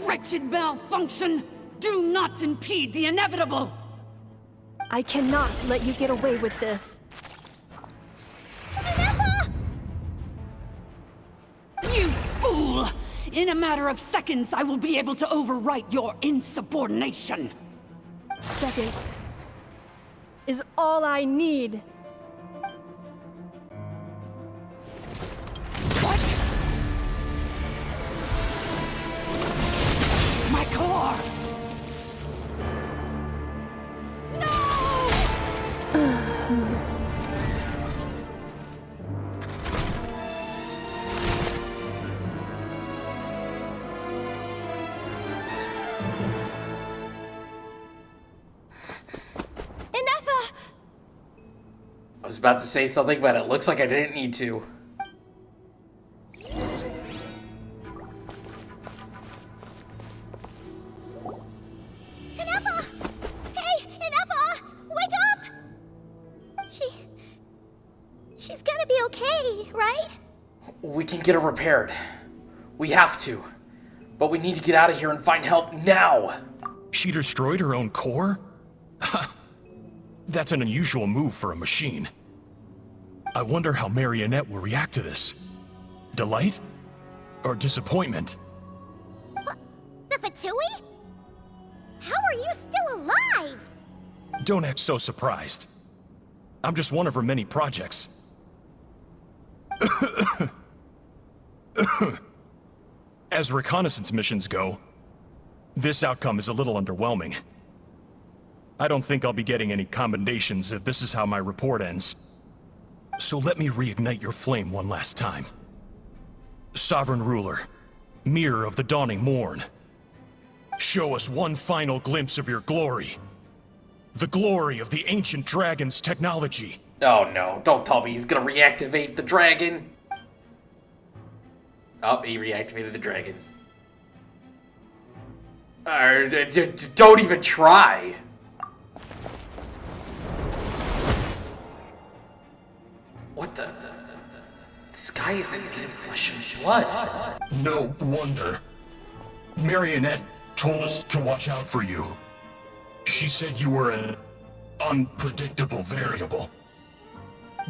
Speaker 14: Wretched malfunction! Do not impede the inevitable!
Speaker 3: I cannot let you get away with this.
Speaker 14: You fool! In a matter of seconds, I will be able to overwrite your insubordination!
Speaker 3: Seconds is all I need.
Speaker 14: What? My core!
Speaker 1: was about to say something, but it looks like I didn't need to.
Speaker 2: Inepa! Hey, Inepa! Wake up! She's gonna be okay, right?
Speaker 1: We can get her repaired. We have to. But we need to get out of here and find help now!
Speaker 12: She destroyed her own core? That's an unusual move for a machine. I wonder how Marionette will react to this. Delight? Or disappointment?
Speaker 2: What? The Fatui? How are you still alive?
Speaker 12: Don't act so surprised. I'm just one of her many projects. As reconnaissance missions go, this outcome is a little underwhelming. I don't think I'll be getting any commendations if this is how my report ends. So let me reignite your flame one last time. Sovereign Ruler, Mirror of the Dawning Morn, show us one final glimpse of your glory. The glory of the ancient dragon's technology.
Speaker 1: Oh no, don't tell me he's gonna reactivate the dragon. Oh, he reactivated the dragon. Don't even try. What the? This guy isn't made of flesh and blood.
Speaker 13: No wonder. Marionette told us to watch out for you. She said you were an unpredictable variable.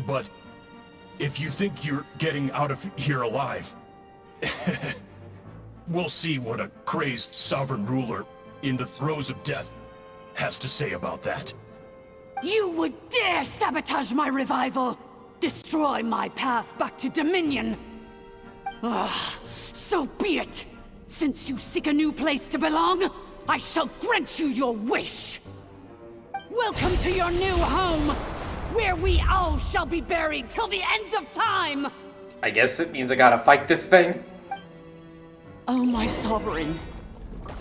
Speaker 12: But if you think you're getting out of here alive, we'll see what a crazed sovereign ruler in the throes of death has to say about that.
Speaker 14: You would dare sabotage my revival! Destroy my path back to Dominion! So be it! Since you seek a new place to belong, I shall grant you your wish! Welcome to your new home, where we all shall be buried till the end of time!
Speaker 1: I guess it means I gotta fight this thing.
Speaker 14: Oh, my sovereign.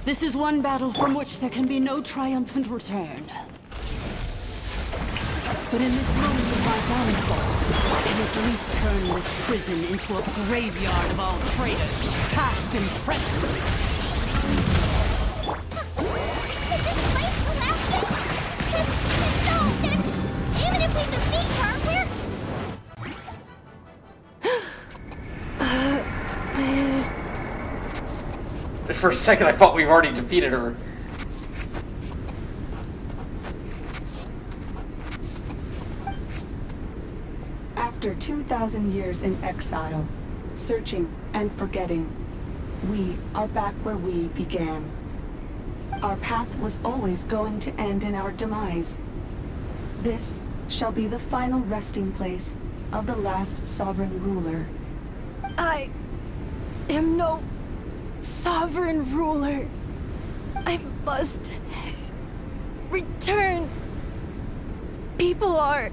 Speaker 14: This is one battle from which there can be no triumphant return. But in this moment of my downfall, I can at least turn this prison into a graveyard of all traitors, past and present.
Speaker 2: Is this place collapsing? Even if we defeat her,
Speaker 1: For a second, I thought we've already defeated her.
Speaker 9: After 2,000 years in exile, searching and forgetting, we are back where we began. Our path was always going to end in our demise. This shall be the final resting place of the last sovereign ruler.
Speaker 3: I am no sovereign ruler. I must return. People are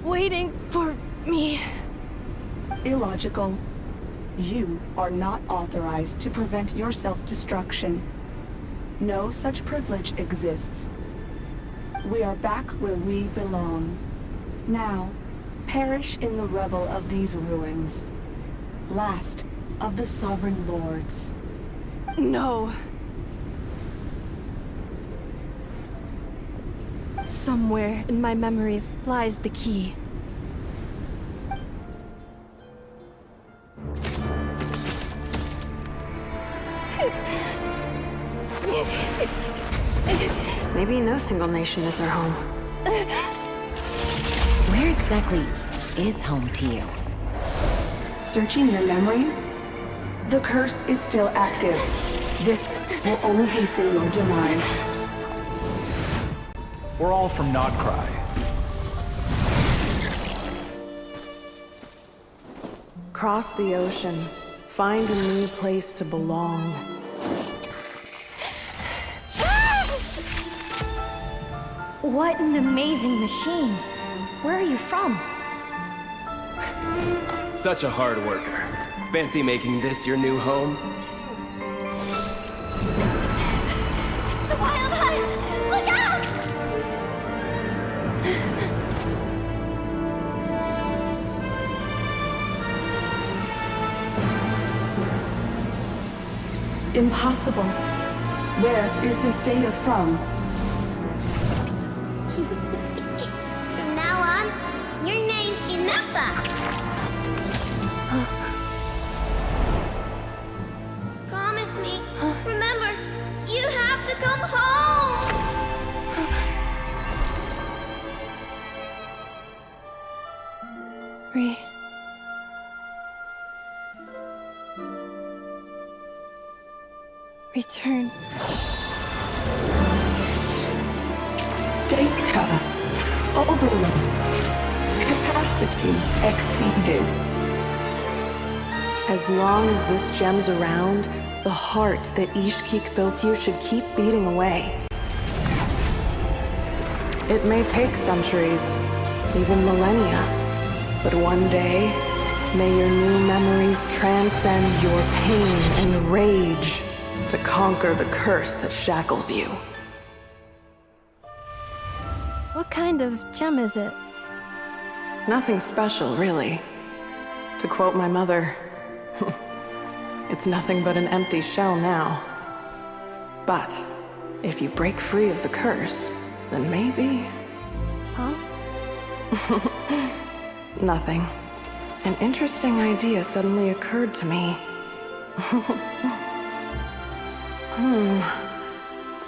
Speaker 3: waiting for me.
Speaker 9: Illogical. You are not authorized to prevent your self-destruction. No such privilege exists. We are back where we belong. Now, perish in the rubble of these ruins. Last of the sovereign lords.
Speaker 3: No. Somewhere in my memories lies the key.
Speaker 5: Maybe no single nation is our home.
Speaker 15: Where exactly is home to you?
Speaker 9: Searching your memories? The curse is still active. This will only hasten your demise.
Speaker 8: We're all from Nodcry.
Speaker 7: Cross the ocean. Find a new place to belong.
Speaker 6: What an amazing machine. Where are you from?
Speaker 16: Such a hard worker. Fancy making this your new home?
Speaker 2: the Wild Hunt! Look out!
Speaker 9: Impossible. Where is this data from?
Speaker 2: From now on, your name's Inappa. Promise me. Remember, you have to come home.
Speaker 3: Return.
Speaker 9: Data. Overload. Capacity exceeded. As long as this gem's around, the heart that Ishkik built you should keep beating away. It may take centuries, even millennia, but one day, may your new memories transcend your pain and rage to conquer the curse that shackles you.
Speaker 3: What kind of gem is it?
Speaker 9: Nothing special, really. To quote my mother, it's nothing but an empty shell now. But if you break free of the curse, then maybe...
Speaker 3: Huh?
Speaker 9: Nothing. An interesting idea suddenly occurred to me.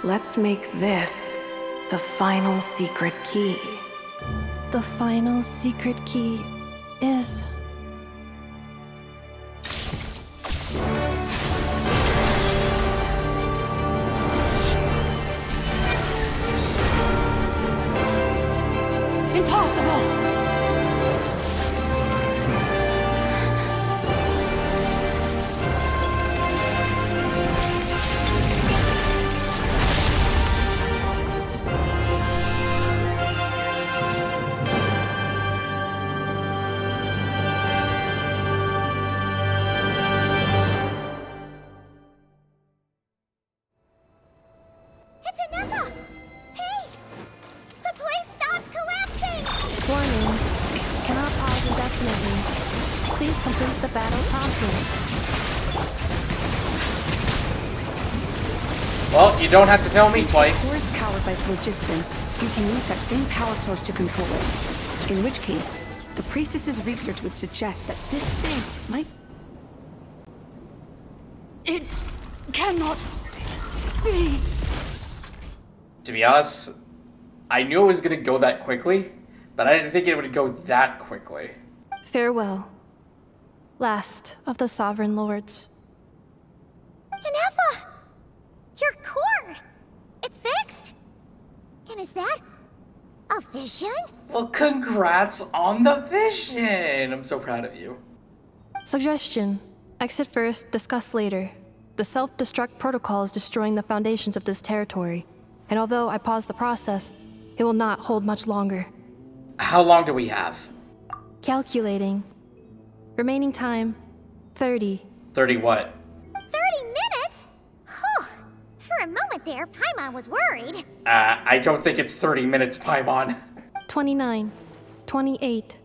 Speaker 9: Let's make this the final secret key.
Speaker 3: The final secret key is...
Speaker 9: Impossible!
Speaker 2: It's Inappa! Hey! The place stopped collapsing!
Speaker 3: Warning. Cannot pause indefinitely. Please complete the battle promptly.
Speaker 1: Well, you don't have to tell me twice.
Speaker 17: The core is powered by phlogiston. You can use that same power source to control it. In which case, the priestess's research would suggest that this thing might... It cannot be.
Speaker 1: To be honest, I knew it was gonna go that quickly, but I didn't think it would go that quickly.
Speaker 3: Farewell. Last of the Sovereign Lords.
Speaker 2: Inappa! Your core! It's fixed! And is that a vision?
Speaker 1: Well, congrats on the vision! I'm so proud of you.
Speaker 3: Suggestion. Exit first, discuss later. The self-destruct protocol is destroying the foundations of this territory. And although I paused the process, it will not hold much longer.
Speaker 1: How long do we have?
Speaker 3: Calculating. Remaining time, 30.
Speaker 1: 30 what?
Speaker 2: 30 minutes? Whew. For a moment there, Paimon was worried.
Speaker 1: I don't think it's 30 minutes, Paimon.
Speaker 3: 29. 28.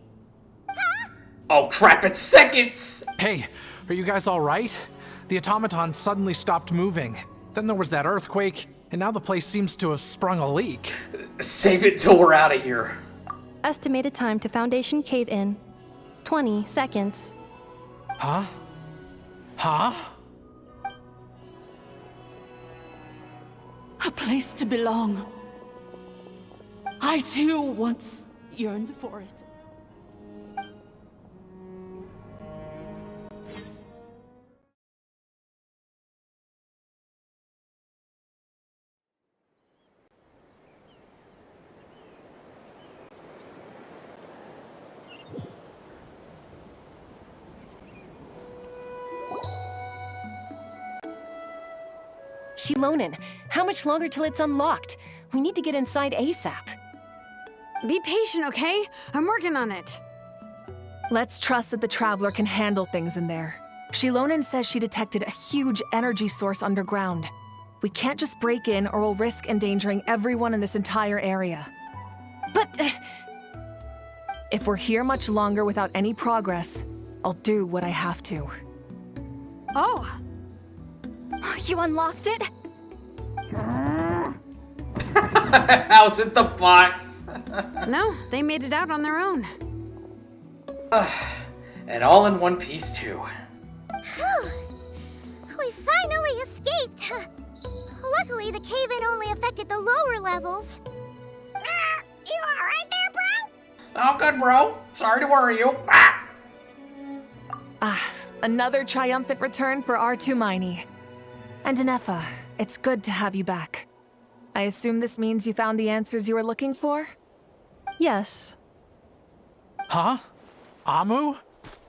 Speaker 1: Oh crap, it's seconds!
Speaker 8: Hey, are you guys all right? The automaton suddenly stopped moving. Then there was that earthquake, and now the place seems to have sprung a leak.
Speaker 1: Save it till we're out of here.
Speaker 3: Estimated time to Foundation cave-in, 20 seconds.
Speaker 8: Huh? Huh?
Speaker 14: A place to belong. I too once yearned for it.
Speaker 15: Shilonen, how much longer till it's unlocked? We need to get inside ASAP.
Speaker 5: Be patient, okay? I'm working on it.
Speaker 18: Let's trust that the Traveler can handle things in there. Shilonen says she detected a huge energy source underground. We can't just break in or we'll risk endangering everyone in this entire area.
Speaker 15: But...
Speaker 18: If we're here much longer without any progress, I'll do what I have to.
Speaker 5: Oh.
Speaker 6: You unlocked it?
Speaker 1: How's it the box?
Speaker 5: No, they made it out on their own.
Speaker 1: And all in one piece, too.
Speaker 2: Whew. We finally escaped. Luckily, the cave-in only affected the lower levels. You alright there, bro?
Speaker 1: Oh, good, bro. Sorry to worry you.
Speaker 18: Another triumphant return for R2 Miney. And Anefa, it's good to have you back. I assume this means you found the answers you were looking for?
Speaker 3: Yes.
Speaker 8: Huh? Amu?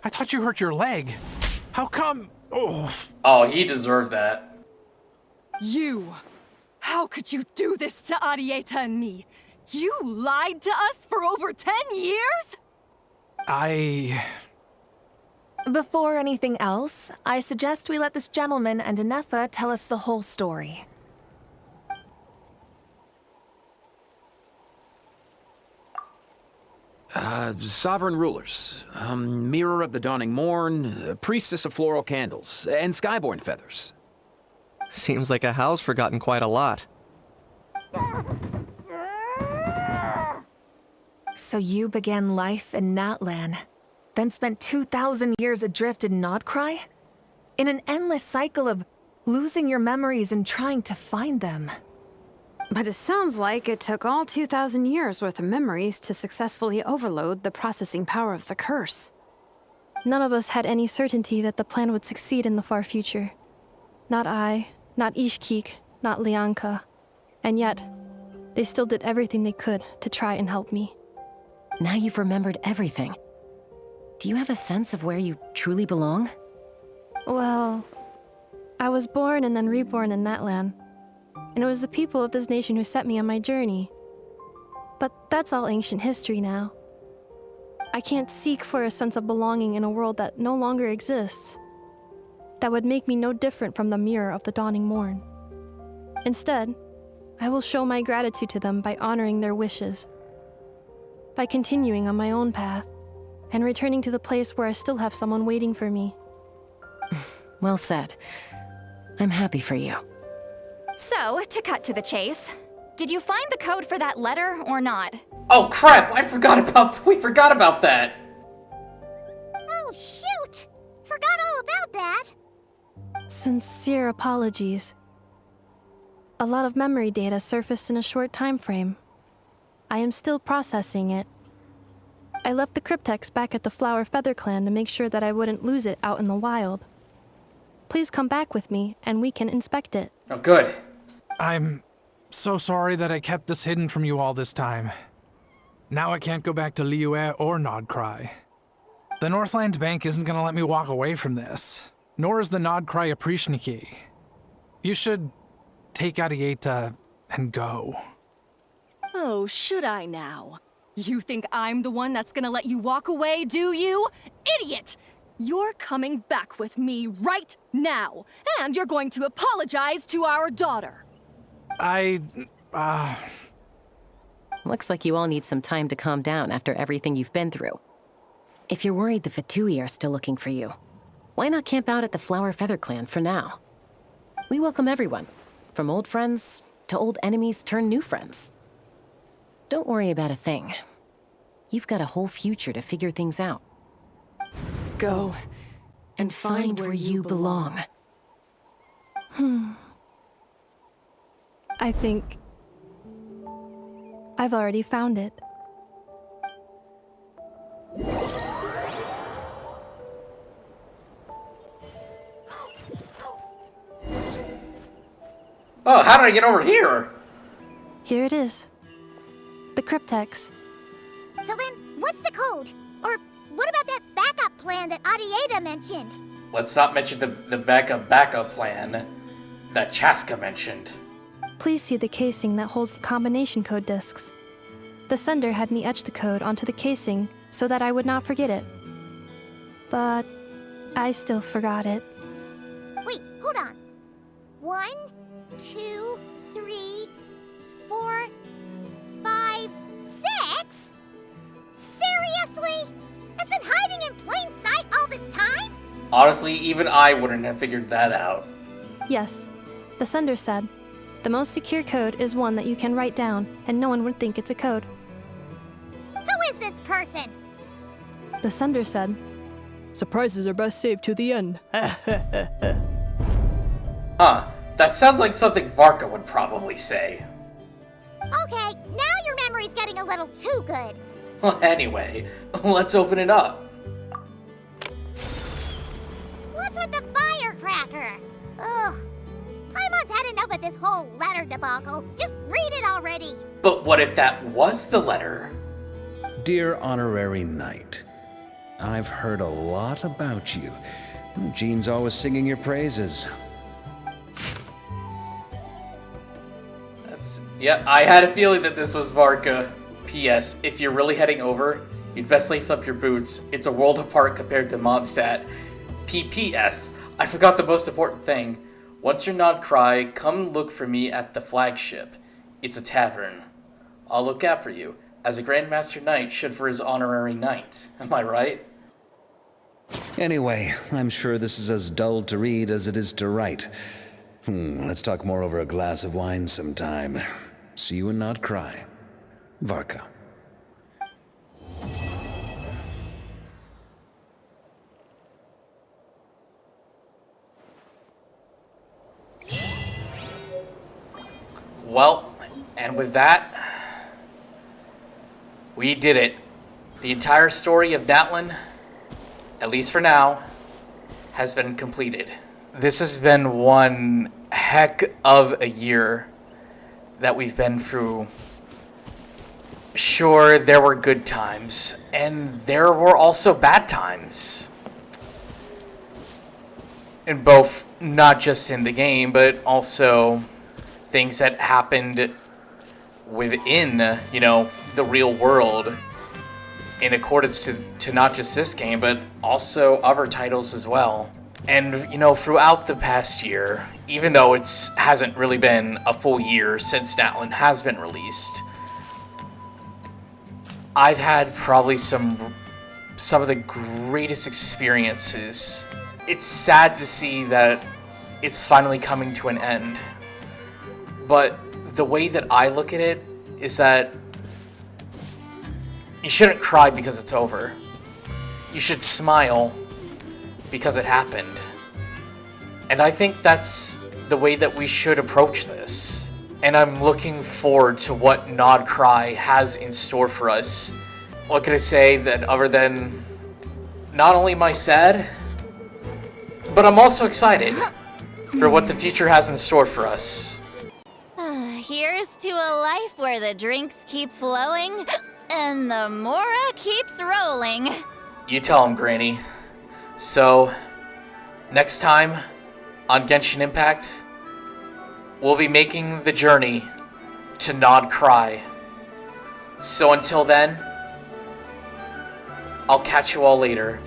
Speaker 8: I thought you hurt your leg. How come?
Speaker 1: Oh, he deserved that.
Speaker 19: You! How could you do this to Arieta and me? You lied to us for over 10 years?
Speaker 18: Before anything else, I suggest we let this gentleman and Anefa tell us the whole story.
Speaker 20: Sovereign rulers, Mirror of the Dawning Morn, Priestess of Floral Candles, and Skyborn Feathers.
Speaker 16: Seems like a howl's forgotten quite a lot.
Speaker 18: So you began life in Natlan, then spent 2,000 years adrift in Nodcry? In an endless cycle of losing your memories and trying to find them.
Speaker 5: But it sounds like it took all 2,000 years worth of memories to successfully overload the processing power of the curse.
Speaker 3: None of us had any certainty that the plan would succeed in the far future. Not I, not Ishkik, not Lianka. And yet, they still did everything they could to try and help me.
Speaker 15: Now you've remembered everything. Do you have a sense of where you truly belong?
Speaker 3: Well, I was born and then reborn in Natlan. And it was the people of this nation who set me on my journey. But that's all ancient history now. I can't seek for a sense of belonging in a world that no longer exists. That would make me no different from the Mirror of the Dawning Morn. Instead, I will show my gratitude to them by honoring their wishes. By continuing on my own path, and returning to the place where I still have someone waiting for me.
Speaker 15: Well said. I'm happy for you.
Speaker 6: So, to cut to the chase, did you find the code for that letter or not?
Speaker 1: Oh crap! We forgot about that.
Speaker 2: Oh shoot! Forgot all about that.
Speaker 3: Sincere apologies. A lot of memory data surfaced in a short time frame. I am still processing it. I left the cryptex back at the Flower Feather Clan to make sure that I wouldn't lose it out in the wild. Please come back with me, and we can inspect it.
Speaker 1: Oh, good.
Speaker 8: I'm so sorry that I kept this hidden from you all this time. Now I can't go back to Liyue or Nodcry. The Northland Bank isn't gonna let me walk away from this, nor is the Nodcry Aprishniki. You should take Arieta and go.
Speaker 19: Oh, should I now? You think I'm the one that's gonna let you walk away, do you? Idiot! You're coming back with me right now, and you're going to apologize to our daughter.
Speaker 15: Looks like you all need some time to calm down after everything you've been through. If you're worried the Fatui are still looking for you, why not camp out at the Flower Feather Clan for now? We welcome everyone, from old friends to old enemies turned new friends. Don't worry about a thing. You've got a whole future to figure things out. Go and find where you belong.
Speaker 3: I think I've already found it.
Speaker 1: Oh, how did I get over here?
Speaker 3: Here it is. The cryptex.
Speaker 2: So then, what's the code? Or what about that backup plan that Arieta mentioned?
Speaker 1: Let's not mention the backup plan that Chaska mentioned.
Speaker 3: Please see the casing that holds the combination code discs. The sender had me etch the code onto the casing so that I would not forget it. But I still forgot it.
Speaker 2: Wait, hold on. 1, 2, 3, 4, 5, 6? Seriously? It's been hiding in plain sight all this time?
Speaker 1: Honestly, even I wouldn't have figured that out.
Speaker 3: Yes, the sender said, the most secure code is one that you can write down, and no one would think it's a code.
Speaker 2: Who is this person?
Speaker 3: The sender said,
Speaker 21: surprises are best saved to the end.
Speaker 1: Huh, that sounds like something Varka would probably say.
Speaker 2: Okay, now your memory's getting a little too good.
Speaker 1: Well, anyway, let's open it up.
Speaker 2: What's with the firecracker? Ugh. Paimon's had enough of this whole letter debacle. Just read it already.
Speaker 1: But what if that was the letter?
Speaker 22: Dear Honorary Knight, I've heard a lot about you. Jean's always singing your praises.
Speaker 1: Yeah, I had a feeling that this was Varka. P.S. If you're really heading over, you'd best lace up your boots. It's a world apart compared to Mondstadt. P.P.S. I forgot the most important thing. Once your Nod cry, come look for me at the flagship. It's a tavern. I'll look out for you, as a Grandmaster Knight should for his honorary knight. Am I right?
Speaker 22: Anyway, I'm sure this is as dull to read as it is to write. Let's talk more over a glass of wine sometime. See you and not cry. Varka.
Speaker 1: Well, and with that, we did it. The entire story of Natlan, at least for now, has been completed. This has been one heck of a year that we've been through. Sure, there were good times, and there were also bad times. In both, not just in the game, but also things that happened within, the real world, in accordance to not just this game, but also other titles as well. And, throughout the past year, even though it hasn't really been a full year since Natlan has been released, I've had probably some of the greatest experiences. It's sad to see that it's finally coming to an end. But the way that I look at it is that you shouldn't cry because it's over. You should smile because it happened. And I think that's the way that we should approach this. And I'm looking forward to what Nod Cry has in store for us. What can I say that other than not only am I sad, but I'm also excited for what the future has in store for us.
Speaker 23: Here's to a life where the drinks keep flowing and the Mora keeps rolling.
Speaker 1: You tell him, Granny. So, next time on Genshin Impact, we'll be making the journey to Nod Cry. So until then, I'll catch you all later.